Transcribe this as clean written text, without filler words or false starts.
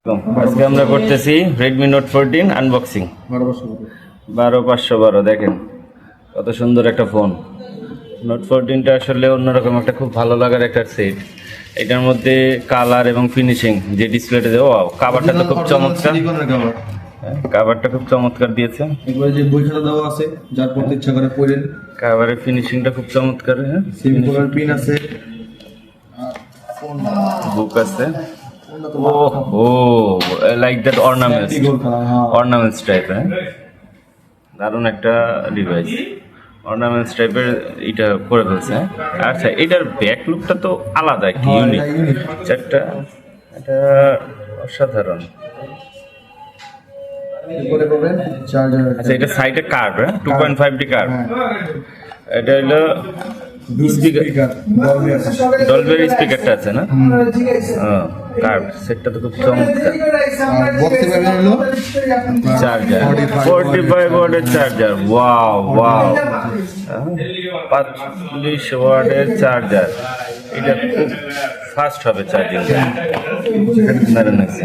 আজকে আমরা করতেছি Redmi Note 14 আনবক্সিং 12512। দেখেন কত সুন্দর একটা ফোন। Note 14টা আসলে অন্যরকম একটা খুব ভালো লাগার একটা সেট। এটার মধ্যে কালার এবং ফিনিশিং যে ডিসপ্লেটা দেওয়া, কাভারটা তো খুব চমৎকার। কাভারটা খুব চমৎকার দিয়েছে। এবারে যে বই খাতা দেওয়া আছে, যার পড়তে ইচ্ছা করে পড়েন। কাভারের ফিনিশিংটা খুব চমৎকার। হ্যাঁ, সিম্পল পিন আছে, বুক আছে। ও লাইক দ্যাট অর্নামেন্টস টাইপের। দারুণ একটা ডিভাইস, অর্নামেন্টস টাইপের এটা করে ফেলছে। আচ্ছা, এটার ব্যাক লুকটা তো আলাদা, একটা ইউনিক। এটা অসাধারণ। এরপরে পাবেন চার্জার। আচ্ছা, এটা সাইডে কার্ড, 2.5D কার্ড। এটা হলো স্পিকার, ডলবের স্পিকারটা আছে না? কার্ড সেটটা তো খুব চমৎকার। বক্সে পাবেন হলো চার্জার, 45 ওয়াটের চার্জার। ওয়াও ওয়াও, 45 ওয়াটের চার্জার। এটা খুব ফাস্ট হবে চার্জিং। দারুণ লাগছে।